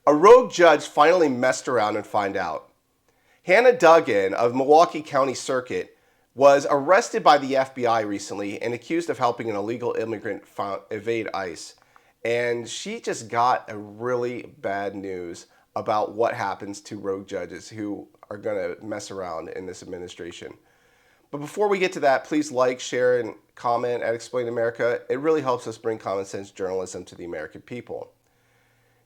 A rogue judge finally messed around and found out. Hannah Duggan of Milwaukee County Circuit was arrested by the FBI recently and accused of helping an illegal immigrant evade ICE. And she just got a really bad news about what happens to rogue judges who are going to mess around in this administration. But before we get to that, please like, share, and comment at Explain America. It really helps us bring common sense journalism to the American people.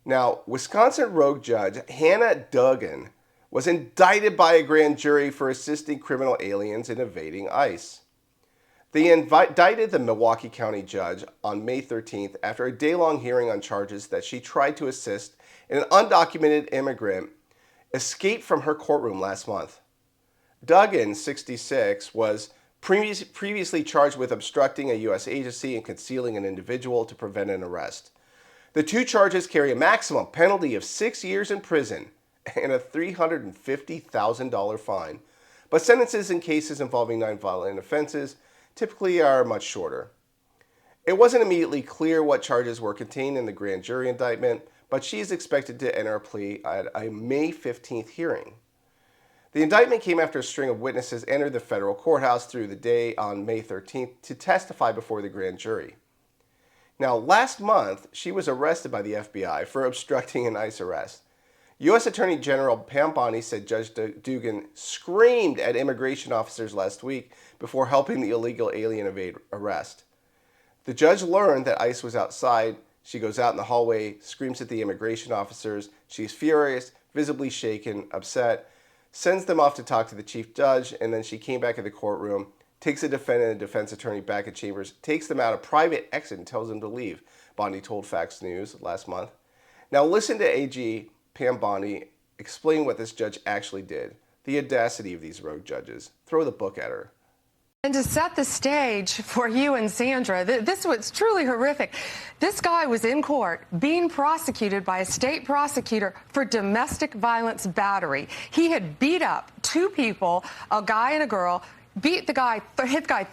Now, Wisconsin rogue judge Hannah Duggan was indicted by a grand jury for assisting criminal aliens in evading ICE. They indicted the Milwaukee County judge on May 13th after a day-long hearing on charges that she tried to assist an undocumented immigrant escape from her courtroom last month. Duggan, 66, was previously charged with obstructing a U.S. agency and concealing an individual to prevent an arrest. The two charges carry a maximum penalty of 6 years in prison and a $350,000 fine, but sentences in cases involving nonviolent offenses typically are much shorter. It wasn't immediately clear what charges were contained in the grand jury indictment, but she is expected to enter a plea at a May 15th hearing. The indictment came after a string of witnesses entered the federal courthouse through the day on May 13th to testify before the grand jury. Now, last month, she was arrested by the FBI for obstructing an ICE arrest. U.S. Attorney General Pam Bondi said Judge Duggan screamed at immigration officers last week before helping the illegal alien evade arrest. The judge learned that ICE was outside. She goes out in the hallway, screams at the immigration officers. She's furious, visibly shaken, upset, sends them off to talk to the chief judge, and then she came back in the courtroom, takes the defendant and defense attorney back in chambers, takes them out a private exit and tells them to leave, Bondi told Fox News last month. Now listen to AG Pam Bondi explain what this judge actually did. The audacity of these rogue judges. Throw the book at her. And to set the stage for you and Sandra, this was truly horrific. This guy was in court being prosecuted by a state prosecutor for domestic violence battery. He had beat up two people, a guy and a girl, hit the guy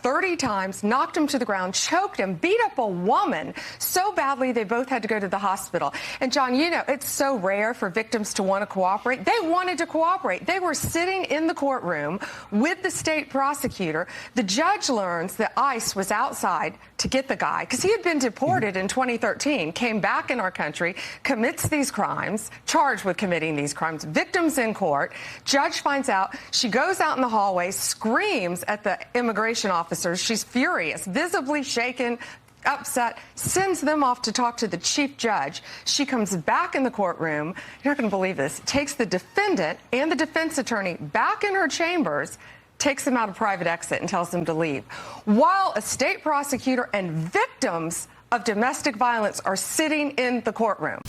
30 times, knocked him to the ground, choked him, beat up a woman so badly they both had to go to the hospital. And John, you know, it's so rare for victims to want to cooperate. They wanted to cooperate. They were sitting in the courtroom with the state prosecutor. The judge learns that ICE was outside to get the guy because he had been deported in 2013, came back in our country, commits these crimes, charged with committing these crimes, victims in court. Judge finds out. She goes out in the hallway, screams at the immigration officers. She's furious, visibly shaken, upset, sends them off to talk to the chief judge. She comes back in the courtroom. You're not going to believe this. Takes the defendant and the defense attorney back in her chambers, takes them out a private exit and tells them to leave. While a state prosecutor and victims of domestic violence are sitting in the courtroom.